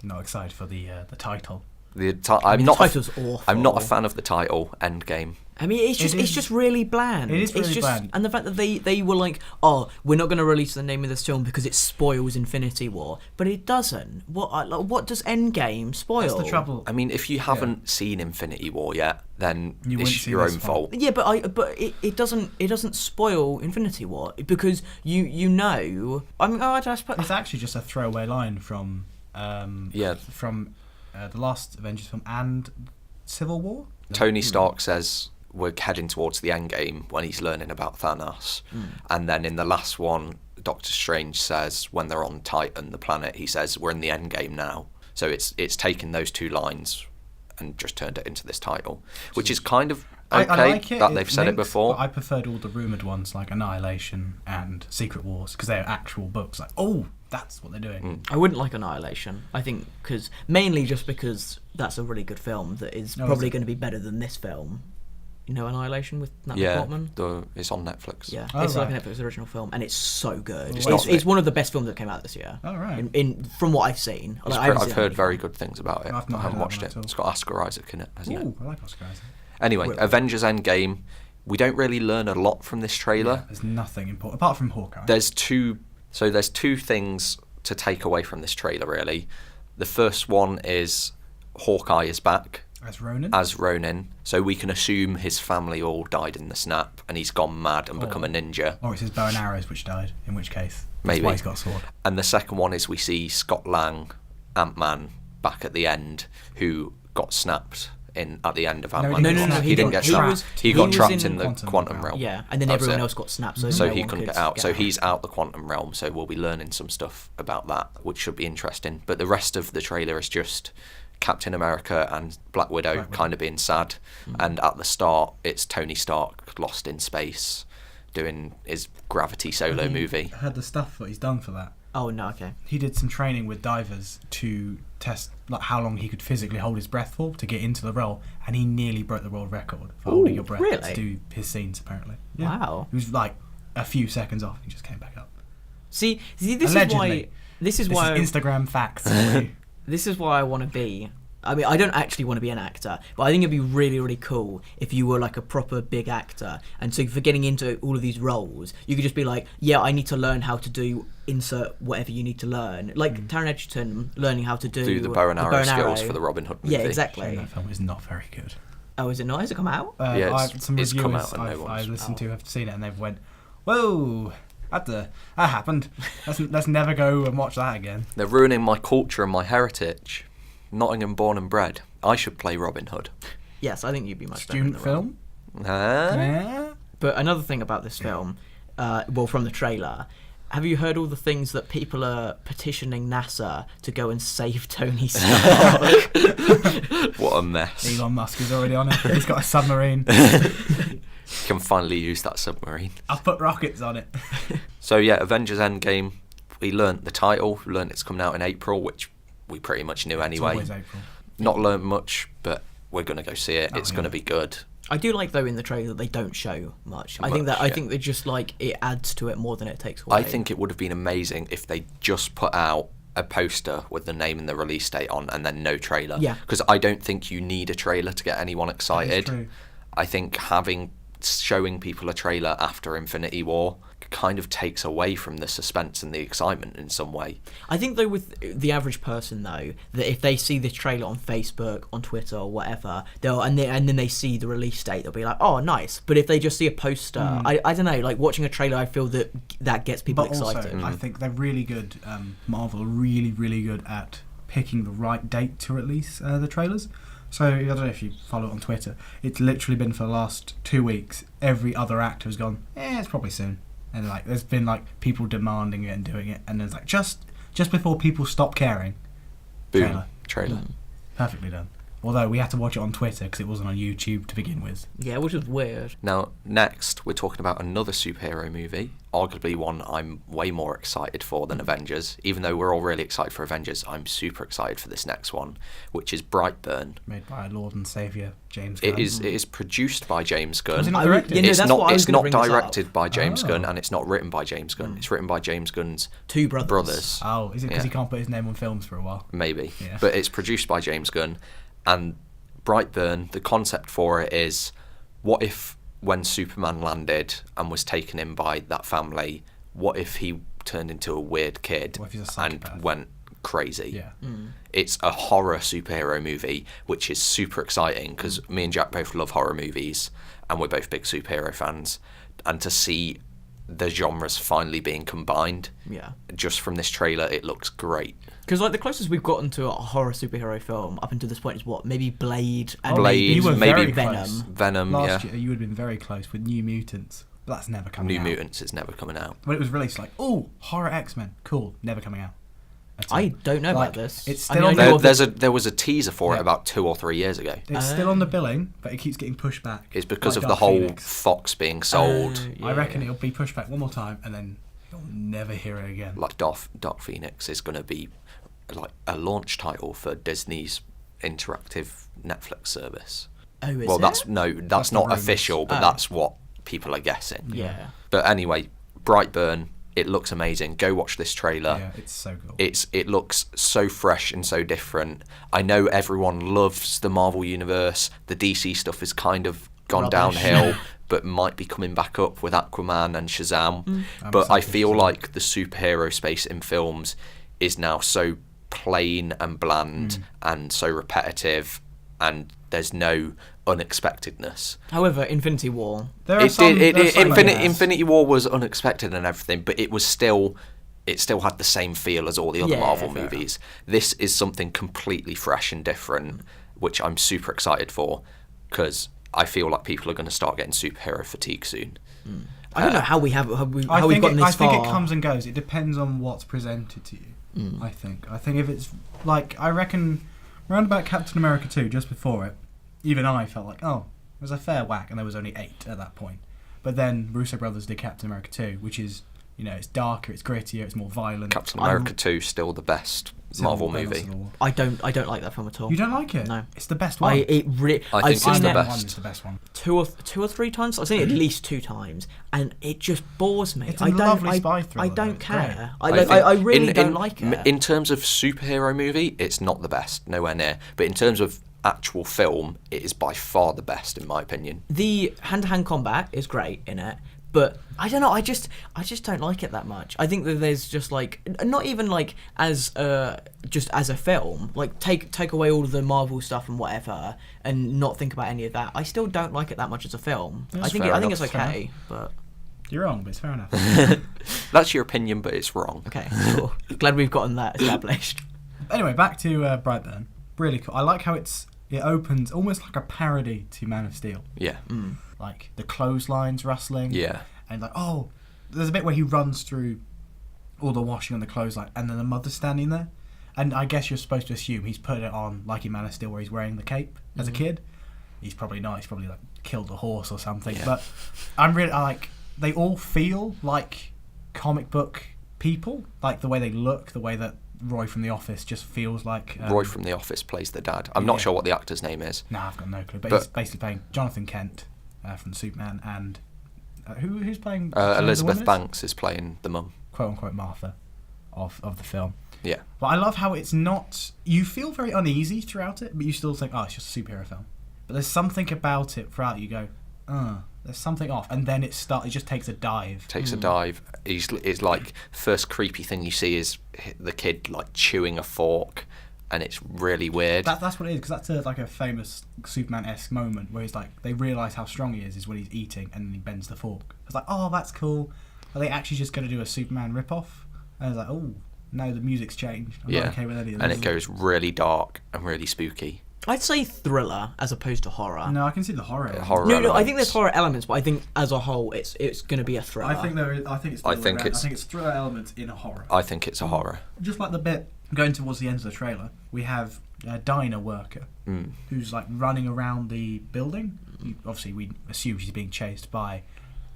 Not excited for the title. The title's awful. I'm not a fan of the title Endgame. I mean, it's just really bland. It is really bland. And the fact that they were like, oh, we're not going to release the name of this film because it spoils Infinity War, but it doesn't. What does Endgame spoil? That's the trouble. I mean, if you haven't seen Infinity War yet, then You wouldn't it's see your this own one. fault. Yeah, but it doesn't spoil Infinity War because you know. I mean, I suppose It's actually just a throwaway line from the last Avengers film and Civil War. Tony Stark says we're heading towards the end game when he's learning about Thanos. And then in the last one, Doctor Strange says when they're on Titan, the planet, he says we're in the end game now. So it's taken those two lines and just turned it into this title, which is kind of okay I like it. that they've said it before. But I preferred all the rumoured ones like Annihilation and Secret Wars because they're actual books. Like, oh, that's what they're doing. I wouldn't like Annihilation. I think mainly just because that's a really good film that is probably going to be better than this film. You know, Annihilation with Natalie Portman. It's on Netflix. Yeah, Oh, it's like right. a Netflix original film, and it's so good. It's It's one of the best films that came out this year. Oh, right. From what I've seen, I've heard very good things about it. I've not I haven't heard that watched one it. at all. It's got Oscar Isaac in it, hasn't it? Ooh, I like Oscar Isaac. Anyway, Avengers Endgame. We don't really learn a lot from this trailer. Yeah, there's nothing important apart from Hawkeye. There's two things to take away from this trailer, really. The first one is Hawkeye is back As Ronin. so we can assume his family all died in the snap and he's gone mad and become a ninja. Or it's his bow and arrows which died, in which case that's Maybe. why he's got a sword. And the second one is we see Scott Lang, Ant-Man, back at the end, who got snapped at the end of Ant-Man. No, He didn't get snapped. He got trapped in the quantum realm. Yeah, and then That's everyone it. else got snapped, so So no he one couldn't could get out. So he's out the quantum realm. So we'll be learning some stuff about that, which should be interesting. But the rest of the trailer is just Captain America and Black Widow kind of being sad. And at the start, it's Tony Stark lost in space doing his gravity solo movie. I heard the stuff that he's done for that. Oh no, okay. He did some training with divers to test like how long he could physically hold his breath for to get into the role, and he nearly broke the world record for holding your breath really? to do his scenes. Apparently, Wow. He was like a few seconds off. He just came back up. See, this Allegedly. is This why is Instagram facts. for you. this is why I want to be. I mean, I don't actually want to be an actor, but I think it'd be really, really cool if you were like a proper big actor. And so for getting into all of these roles, you could just be like, yeah, I need to learn how to do insert whatever you need to learn. Like Taron Egerton learning how to do The bow and arrow skills for the Robin Hood movie. Yeah, exactly. That film is not very good. Oh, is it not? Has it come out? Yeah, some it's come reviewers out and no I one's- listened to have seen it and they've went, whoa, that happened. Let's never go and watch that again. They're ruining my culture and my heritage. Nottingham born and bred. I should play Robin Hood. Yes, I think you'd be much better in Student the role. film? Huh? But another thing about this film, from the trailer, have you heard all the things that people are petitioning NASA to go and save Tony Stark? What a mess. Elon Musk is already on it. He's got a submarine. Can finally use that submarine. I'll put rockets on it. So yeah, Avengers Endgame. We learnt the title. We learnt it's coming out in April, which we pretty much knew It's anyway. always April. Not learnt much, but we're gonna go see it. It's gonna be good. I do like though in the trailer that they don't show much. I think they just like it adds to it more than it takes away. I think it would have been amazing if they just put out a poster with the name and the release date on, and then no trailer. Yeah. Because I don't think you need a trailer to get anyone excited. true. I think having showing people a trailer after Infinity War kind of takes away from the suspense and the excitement in some way. I think though with the average person though, that if they see this trailer on Facebook, on Twitter or whatever, and then they see the release date, they'll be like, oh nice. But if they just see a poster, I don't know, like watching a trailer, I feel that gets people excited. Also, I think they're really good. Marvel are really, really good at picking the right date to release the trailers. So I don't know if you follow it on Twitter. It's literally been for the last 2 weeks. Every other actor has gone, it's probably soon. And like, there's been like people demanding it and doing it, and there's like just before people stop caring, Boom, trailer. Perfectly done. Although we had to watch it on Twitter because it wasn't on YouTube to begin with. Yeah, which was weird. Now, next, we're talking about another superhero movie, arguably one I'm way more excited for than Avengers. Even though we're all really excited for Avengers, I'm super excited for this next one, which is Brightburn. Made by Lord and Saviour James Gunn. It is produced by James Gunn. Was it not directed? It's not directed by James Gunn, and it's not written by James Gunn. It's written by James Gunn's two brothers. Oh, is it because he can't put his name on films for a while? Maybe. Yeah. But it's produced by James Gunn. And Brightburn, the concept for it is, what if when Superman landed and was taken in by that family, what if he turned into a weird kid What if he's a psychopath? and went crazy? Yeah. It's a horror superhero movie, which is super exciting because me and Jack both love horror movies and we're both big superhero fans. And to see the genres finally being combined, just from this trailer, it looks great. Because like the closest we've gotten to a horror superhero film up until this point is what, maybe Blade and Blade, you were maybe very Venom. close. Venom, Last yeah. year you would have been very close with New Mutants, but that's never coming New out. Mutants is never coming out. When it was released, like, oh, horror X-Men, cool, never coming out. I don't know Like, about this. it's I still mean, I on know the- of the- There was a teaser for it Yeah. about 2 or 3 years ago. It's still on the billing, but it keeps getting pushed back. It's because Like of the Dark whole Phoenix. Fox being sold. Yeah, I reckon yeah. it'll be pushed back one more time, and then you'll never hear it again. Like Dark Phoenix is going to be like a launch title for Disney's interactive Netflix service. Oh, is Well, it? that's That's the not rumours. official, but Oh. that's what people are guessing. Yeah. But anyway, Brightburn, it looks amazing. Go watch this trailer. Yeah, it's so cool. It looks so fresh and so different. I know everyone loves the Marvel universe. The DC stuff has kind of gone Rubbish. downhill, but might be coming back up with Aquaman and Shazam. I'm But I excited feel for Shazam. like the superhero space in films is now so plain and bland and so repetitive, and there's no unexpectedness. However, Infinity War. There are some Infinity War was unexpected and everything, but it still had the same feel as all the other Yeah, Marvel fair movies. This is something completely fresh and different, which I'm super excited for, because I feel like people are going to start getting superhero fatigue soon. I don't know how we've I gotten think this far. it comes and goes. It depends on what's presented to you. I think if it's like, I reckon around about Captain America 2, just before it, even I felt like, oh, it was a fair whack, and there was only 8 at that point. But then Russo brothers did Captain America 2, which is, it's darker, it's grittier, it's more violent. Captain America 2 still the best Marvel movie. I don't like that film at all. You don't like it? No. It's the best one. I think I've it's seen the it best. One is the best one. two or three times. I've seen it at least 2 times, and it just bores me. It's a lovely spy thriller, I though. don't It's care. great. I really don't like it. In terms of superhero movie, it's not the best, nowhere near. But in terms of actual film, it is by far the best, in my opinion. The hand-to-hand combat is great in it, but I don't know. I just don't like it that much. I think that there's just like, not even like as just as a film, like take away all of the Marvel stuff and whatever, and not think about any of that. I still don't like it that much as a film. That's I think fair it's enough. okay, but You're wrong, but it's fair enough. That's your opinion, but it's wrong. okay, cool. Glad we've gotten that established. Anyway, back to Brightburn. Really cool. I like how it opens almost like a parody to Man of Steel. Yeah. Like the clotheslines rustling. Yeah. And like, oh, there's a bit where he runs through all the washing on the clothesline, and then the mother's standing there. And I guess you're supposed to assume he's put it on like in Man of Steel, where he's wearing the cape as a kid. He's probably not. He's probably like killed a horse or something. Yeah. But I like. They all feel like comic book people, like the way they look, the way that Roy from The Office just feels like. Roy from The Office plays the dad. I'm not yeah. sure what the actor's name is. No, I've got no clue. But But- he's basically playing Jonathan Kent from Superman, and who's playing Elizabeth the woman is? Banks is playing the mum. Quote unquote Martha of the film. Yeah. But I love how it's not. You feel very uneasy throughout it, but you still think, oh, it's just a superhero film. But there's something about it throughout you go, there's something off, and then it just takes a dive. Takes a dive. It's like first creepy thing you see is the kid like chewing a fork, and it's really weird. That's what it is, because that's like a famous Superman-esque moment where he's like, they realise how strong he is when he's eating, and then he bends the fork. It's like, oh, that's cool. Are they actually just going to do a Superman rip-off? And I was like, oh, no, the music's changed. I'm not okay with any of this. And it goes really dark and really spooky. I'd say thriller as opposed to horror. No, I can see the horror. No, I think there's horror elements, but I think as a whole, it's going to be a thriller. I think it's thriller elements in a horror. I think it's a horror. Just like the bit going towards the end of the trailer, we have a diner worker who's like running around the building. Obviously, we assume she's being chased by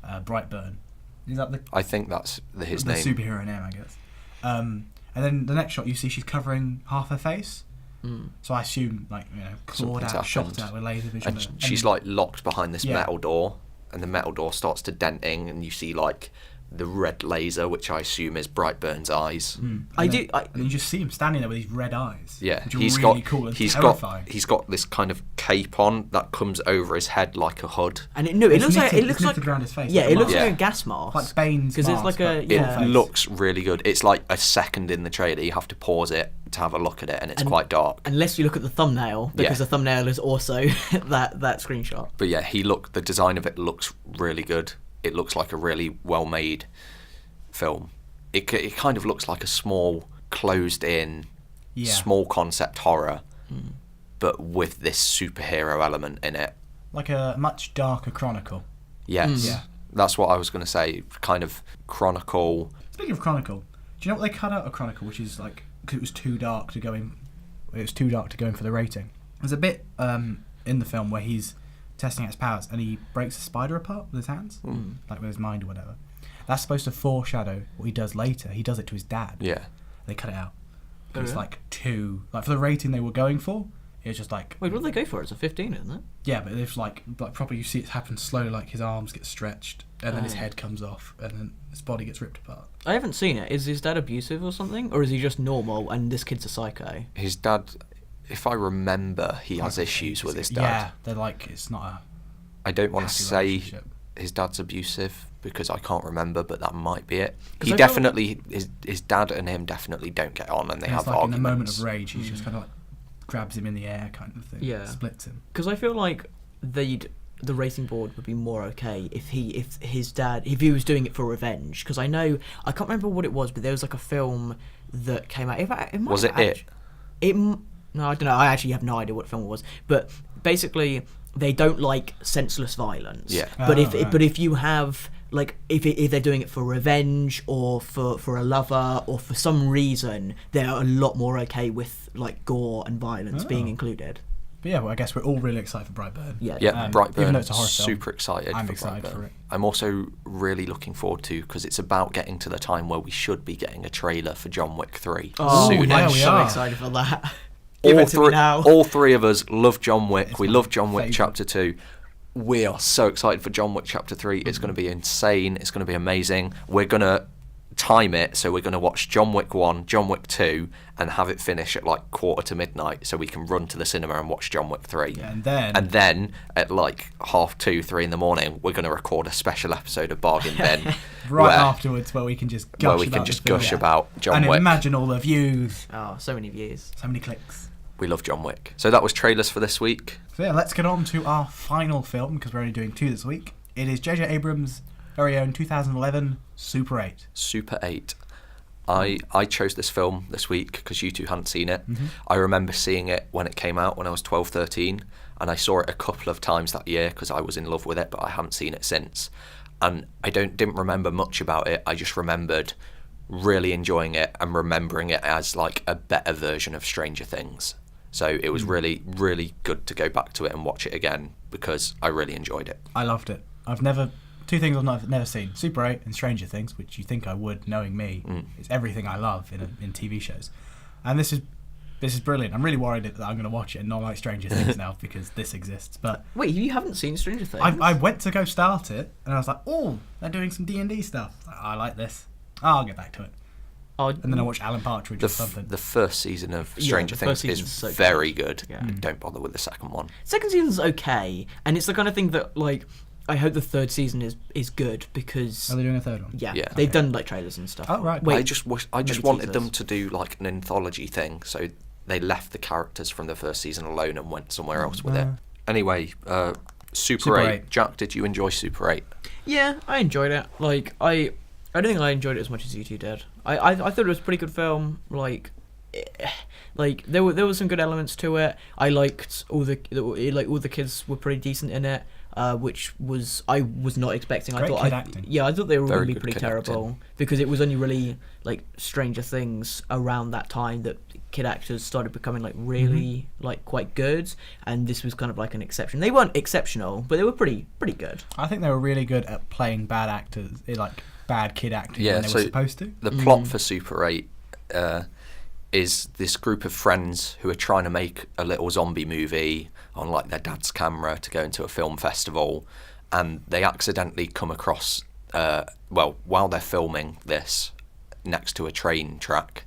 Brightburn. Is that the? I think that's his the name. Superhero name, I guess. And then the next shot, you see she's covering half her face. So I assume, like, clawed out, shot out with laser vision. And she's like locked behind this metal door, and the metal door starts to denting, and you see like the red laser, which I assume is Brightburn's eyes. And you just see him standing there with these red eyes. Yeah, which are really cool and terrifying. He's got this kind of cape on that comes over his head like a hood. And it looks like around his face. Yeah, like it looks like a gas mask. Like Bane's because it's like a It looks really good. It's like a second in the trailer. You have to pause it to have a look at it, and it's quite dark. Unless you look at the thumbnail, because the thumbnail is also that screenshot. But yeah, the design of it looks really good. It looks like a really well-made film. It kind of looks like a small, closed-in, small concept horror, but with this superhero element in it. Like a much darker Chronicle. Yes. Yeah. That's what I was going to say. Kind of Chronicle. Speaking of Chronicle, do you know what they cut out of Chronicle, which is like, because it was too dark to go in. It was too dark to go in for the rating. There's a bit in the film where he's testing out his powers, and he breaks a spider apart with his hands, like with his mind or whatever. That's supposed to foreshadow what he does later. He does it to his dad. Yeah. They cut it out. It's like too... Like, for the rating they were going for, it was just like... Wait, what did they go for? It's a 15, isn't it? Yeah, but it's like proper, you see it happen slowly, like his arms get stretched, and then his head comes off, and then his body gets ripped apart. I haven't seen it. Is his dad abusive or something? Or is he just normal, and this kid's a psycho? His dad... If I remember, he has issues with his dad. Yeah, they're like... It's not a... I don't want to say his dad's abusive because I can't remember, but that might be it. He definitely, his dad and him definitely don't get on, and they have arguments. In a moment of rage, he just kind of like grabs him in the air, kind of thing. Yeah, splits him. Because I feel like the rating board would be more okay if his dad he was doing it for revenge. Because I can't remember what it was, but there was like a film that came out. Was it it? No, I don't know. I actually have no idea what film it was, but basically. They don't like senseless violence. Yeah. But if you have like if they're doing it for revenge or for a lover or for some reason, they're a lot more okay with like gore and violence being included. But yeah, well, I guess we're all really excited for Brightburn. Yeah, Brightburn. Even though it's a horror film, super excited. I'm excited for it. I'm also really looking forward to because it's about getting to the time where we should be getting a trailer for John Wick 3. Oh, soon. I'm so excited for that. All three of us love John Wick. We love John Wick Chapter 2. We are so excited for John Wick Chapter 3. It's going to be insane. It's going to be amazing. We're going to time it, so we're going to watch John Wick 1, John Wick 2, and have it finish at like 1:45 so we can run to the cinema and watch John Wick 3. Yeah, and then at like 2:30, 3 in the morning, we're going to record a special episode of Bargain Bin. Afterwards, where we can just gush about John Wick. And imagine all the views. Oh, so many views. So many clicks. We love John Wick. So that was trailers for this week. So yeah, let's get on to our final film, because we're only doing 2 this week. It is J.J. Abrams' very own 2011 Super 8. Super 8. I chose this film this week because you two hadn't seen it. I remember seeing it when it came out when I was 12, 13, and I saw it a couple of times that year because I was in love with it, but I haven't seen it since. And I didn't remember much about it. I just remembered really enjoying it and remembering it as like a better version of Stranger Things. So it was really, really good to go back to it and watch it again because I really enjoyed it. I loved it. Two things I've never seen: Super 8 and Stranger Things, which you think I would, knowing me. It's everything I love in TV shows, and this is brilliant. I'm really worried that I'm going to watch it and not like Stranger Things now because this exists. But wait, you haven't seen Stranger Things? I went to go start it, and I was like, oh, they're doing some D&D stuff. I like this. I'll get back to it. And then I watched Alan Partridge or something. The first season of Stranger Things is so very good. Yeah. Don't bother with the second one. Second season's okay, and it's the kind of thing that like I hope the third season is good because Are they doing a third one? yeah, Yeah. they've Okay. done like trailers and stuff. Oh, right. Wait, I just maybe wanted them teasers. to do like an anthology thing, so they left the characters from the first season alone and went somewhere else with it. Anyway, Super Super 8. 8. Jack, did you enjoy Super 8? Yeah, I enjoyed it. Like I don't think I enjoyed it as much as you two did. I thought it was a pretty good film. Like there were some good elements to it. I liked all the kids were pretty decent in it, which I was not expecting. Great I thought kid acting. I thought they were Very going to be good pretty kid terrible acting. because it was only really like Stranger Things around that time that kid actors started becoming like really like quite good, and this was kind of like an exception. They weren't exceptional, but they were pretty good. I think they were really good at playing bad actors, like bad kid acting Yeah, when they so were supposed to. The plot for Super 8 is this group of friends who are trying to make a little zombie movie on like their dad's camera to go into a film festival, and they accidentally come across while they're filming this next to a train track,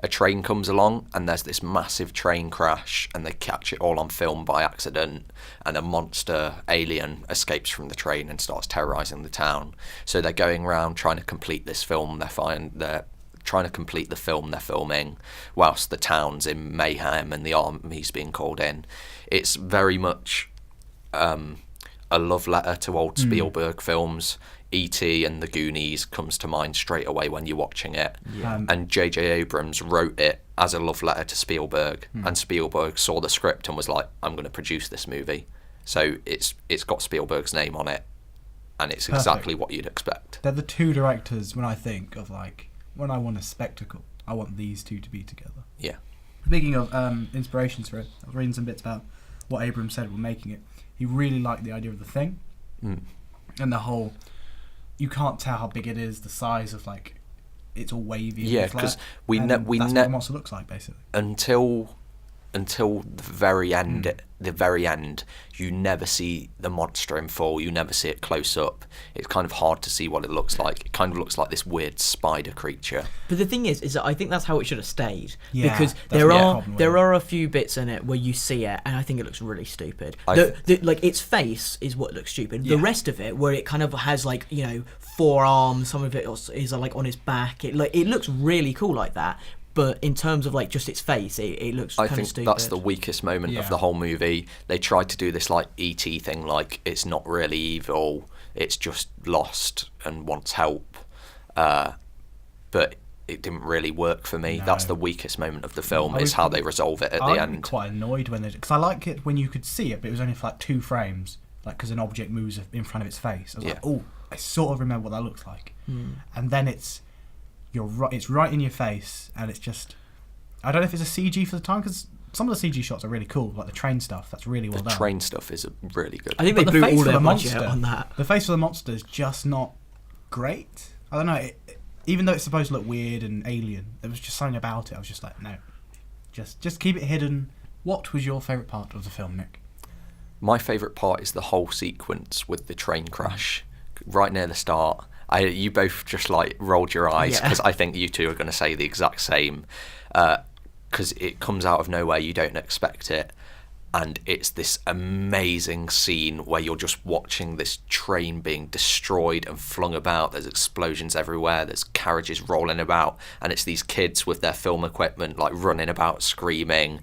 a train comes along and there's this massive train crash, and they catch it all on film by accident, and a monster alien escapes from the train and starts terrorizing the town. So they're going around trying to complete this film. They're trying to complete the film they're filming whilst the town's in mayhem and the army's being called in. It's very much a love letter to old Spielberg films. E.T. and The Goonies comes to mind straight away when you're watching it. Yeah. And J.J. Abrams wrote it as a love letter to Spielberg, and Spielberg saw the script and was like, I'm going to produce this movie. So it's got Spielberg's name on it, and it's Perfect. exactly what you'd expect. They're the two directors when I think of like when I want a spectacle, I want these two to be together. Yeah. Speaking of inspirations for it, I was reading some bits about what Abrams said when making it. He really liked the idea of the thing and the whole. You can't tell how big it is, the size of like it's all wavy. Yeah, and flat, because and that's what the monster looks like basically. until the very end. The very end, you never see the monster in full. You never see it close up. It's kind of hard to see what it looks like. It kind of looks like this weird spider creature. But the thing is that I think that's how it should have stayed. Yeah, because that's there my are problem with there it. are a few bits in it where you see it, and I think it looks really stupid. I've- Like its face is what looks stupid. Yeah. The rest of it, where it kind of has like 4 arms, some of it is like on its back. It looks really cool like that. But in terms of like just its face, it looks I kind of think stupid. that's the weakest moment Yeah. of the whole movie. They tried to do this like E.T. thing, like it's not really evil, it's just lost and wants help. But it didn't really work for me. No. That's the weakest moment of the film, I is was- how they resolve it at I the would be end. quite annoyed when they because I like it when you could see it, but it was only for like 2 frames, like because an object moves in front of its face. I was like, Yeah. oh, I sort of remember what that looks like, and then it's right in your face, and it's just I don't know if it's a CG for the time because some of the CG shots are really cool, like the train stuff. That's really well The done. train stuff is really good. I think they But blew the face all for their the budget monster on that. The face of the monster is just not great. I don't know. Even though it's supposed to look weird and alien, there was just something about it. I was just like, no, just keep it hidden. What was your favourite part of the film, Nick? My favourite part is the whole sequence with the train crash right near the start. You both just like rolled your eyes Yeah. because I think you two are going to say the exact same. Because it comes out of nowhere, you don't expect it, and it's this amazing scene where you're just watching this train being destroyed and flung about. There's explosions everywhere, there's carriages rolling about, and it's these kids with their film equipment like running about screaming,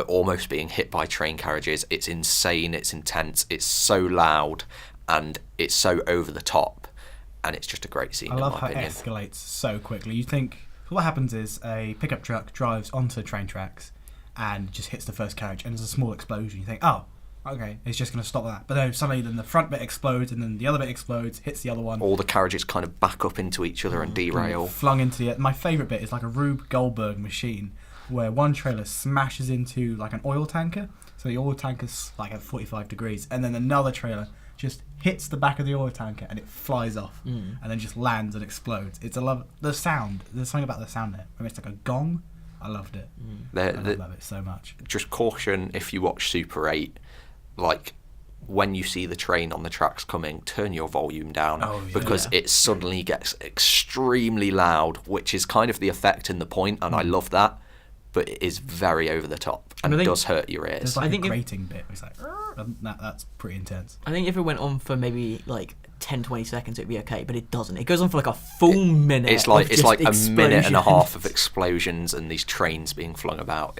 almost being hit by train carriages. It's insane, it's intense, it's so loud, and it's so over the top, and it's just a great scene I in love my how it opinion. escalates so quickly. You think what happens is a pickup truck drives onto the train tracks and just hits the first carriage, and there's a small explosion. You think, oh, okay, it's just going to stop that. But no, suddenly then the front bit explodes, and then the other bit explodes, hits the other one. All the carriages kind of back up into each other and derail. Flung into the. My favourite bit is like a Rube Goldberg machine, where one trailer smashes into like an oil tanker. So the oil tanker's like at 45 degrees, and then another trailer just hits the back of the oil tanker and it flies off, and then just lands and explodes. It's the sound. There's something about the sound there. I mean, it's like a gong. I loved it. I love it so much. Just caution if you watch Super 8, like when you see the train on the tracks coming, turn your volume down because it suddenly gets extremely loud, which is kind of the effect and the point, and I love that. but it is very over the top and And I it think does hurt your ears. There's like I a think if- grating bit. It's like, that's pretty intense. I think if it went on for maybe like 10-20 seconds, it'd be okay, but it doesn't. It goes on for like a full minute. It's like of a just minute and a half of explosions. explosions and these trains being flung about.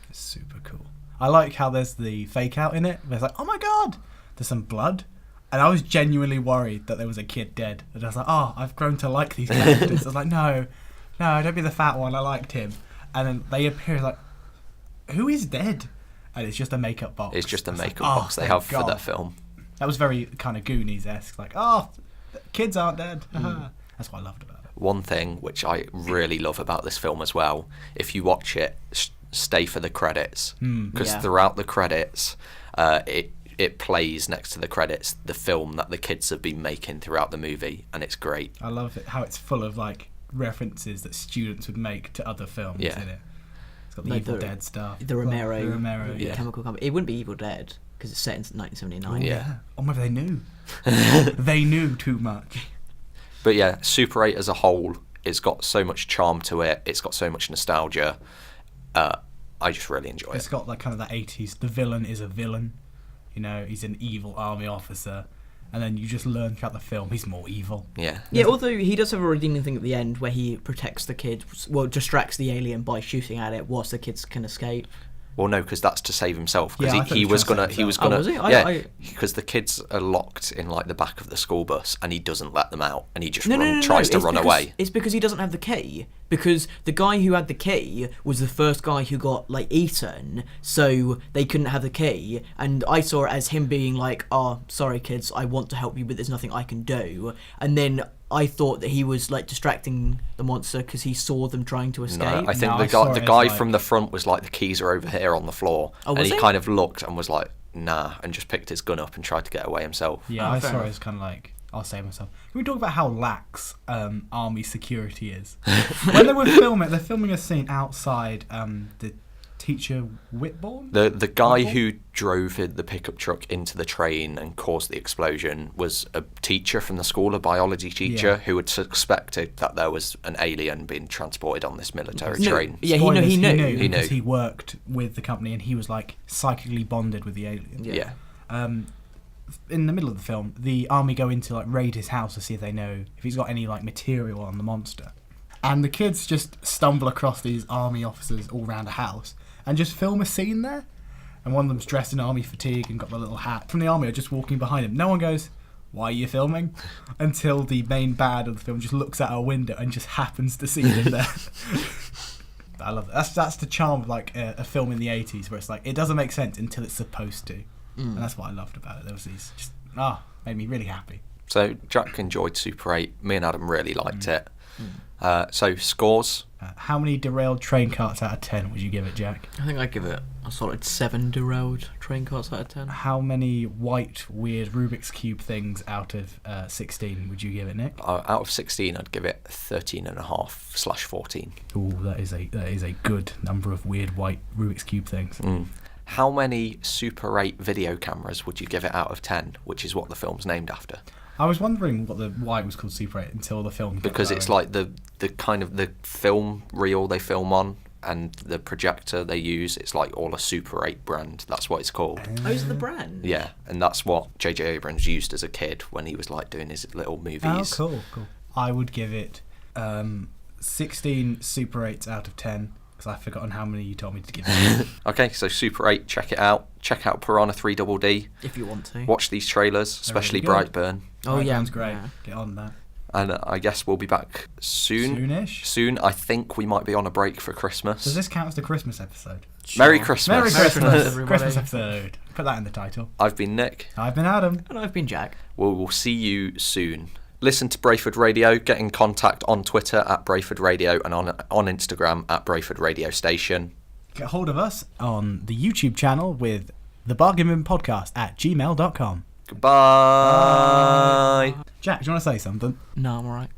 It's super cool. I like how there's the fake out in it. There's like, oh my god, there's some blood. And I was genuinely worried that there was a kid dead. And I was like, oh, I've grown to like these characters. I was like, no, don't be the fat one. I liked him. And then they appear like, who is dead? And it's just a makeup box. It's just a It's makeup like, box they thank have for God. that film. That was very kind of Goonies-esque. Like, oh, kids aren't dead. That's what I loved about it. One thing which I really love about this film as well, if you watch it, stay for the credits. Because Yeah. throughout the credits, it plays next to the credits the film that the kids have been making throughout the movie, and it's great. I love it how it's full of like references that students would make to other films Yeah. in it. It's got the Like Evil the- Dead stuff. The Romero, The Romero, the yeah. Chemical Company. It wouldn't be Evil Dead because it's set in 1979. Yeah. Oh, maybe they knew. They knew too much. But yeah, Super 8 as a whole, it's got so much charm to it. It's got so much nostalgia. I just really enjoy It's it. got like kind of that 80s. The villain is a villain. You know, he's an evil army officer. And then you just learn throughout the film he's more evil. Yeah. Yeah, although he does have a redeeming thing at the end where he protects the kid, well, distracts the alien by shooting at it whilst the kids can escape. Well, no, because that's to save himself. Yeah, I Because thought he he was was trying to gonna, save he was himself. gonna, Oh, was he? yeah. Because the kids are locked in like the back of the school bus, and he doesn't let them out, and he just tries to it's run because- away. It's because he doesn't have the key. Because the guy who had the key was the first guy who got like eaten, so they couldn't have the key. And I saw it as him being like, "Oh, sorry, kids, I want to help you, but there's nothing I can do." And then I thought that he was like distracting the monster because he saw them trying to escape. No, I think No, the I saw guy it guy as, like- from the front was like, the keys are over here on the floor, Oh, and was he he? kind of looked and was like, nah, and just picked his gun up and tried to get away himself. Yeah, Oh, I fair saw it enough. as kind of like, I'll save myself. Can we talk about how lax army security is? When they were filming, they're filming a scene outside the teacher Whitbourne? The guy Whitbourne? who drove the pickup truck into the train and caused the explosion was a teacher from the school, a biology teacher, Yeah. who had suspected that there was an alien being transported on this military No, train. yeah, he Spoilers, knew. He because knew. he worked with the company and he was like psychically bonded with the alien. Yeah. In the middle of the film, the army go in to like raid his house to see if they know if he's got any like material on the monster. And the kids just stumble across these army officers all around a house and just film a scene there. And one of them's dressed in army fatigue and got the little hat from the army are just walking behind him. No one goes, "Why are you filming?" Until the main bad of the film just looks out a window and just happens to see them there. I love that. That's the charm of like a film in the 80s where it's like it doesn't make sense until it's supposed to. And that's what I loved about it. There was these just made me really happy. So Jack enjoyed Super 8. Me and Adam really liked it. So scores. How many derailed train carts out of 10 would you give it, Jack? I think I'd give it a solid 7 derailed train carts out of 10. How many white, weird Rubik's Cube things out of 16 would you give it, Nick? Out of 16, I'd give it 13.5/14. Ooh, that is a good number of weird white Rubik's Cube things. How many Super 8 video cameras would you give it out of 10, which is what the film's named after? I was wondering why it was called Super 8 until the film. Because it's like the kind of the film reel they film on and the projector they use, it's like all a Super 8 brand. That's what it's called. Oh, is it the brand? Yeah, and that's what J.J. Abrams used as a kid when he was like doing his little movies. Oh, cool. I would give it 16 Super 8s out of 10 because I've forgotten how many you told me to give it. Okay, so Super 8, check it out. Check out Piranha 3DD. If you want to. Watch these trailers, especially really good. Brightburn. Oh, yeah. Sounds great. Yeah. Get on that. And I guess we'll be back soon. Soonish. Soon. I think we might be on a break for Christmas. Does this count as the Christmas episode? Merry Sure. Christmas. Merry Christmas, everybody. Christmas episode. Put that in the title. I've been Nick. I've been Adam. And I've been Jack. We'll see you soon. Listen to Brayford Radio. Get in contact on Twitter at Brayford Radio and on Instagram at Brayford Radio Station. Get hold of us on the YouTube channel with the Bargain Bin Podcast at gmail.com. Goodbye. Jack, do you want to say something? No, I'm alright.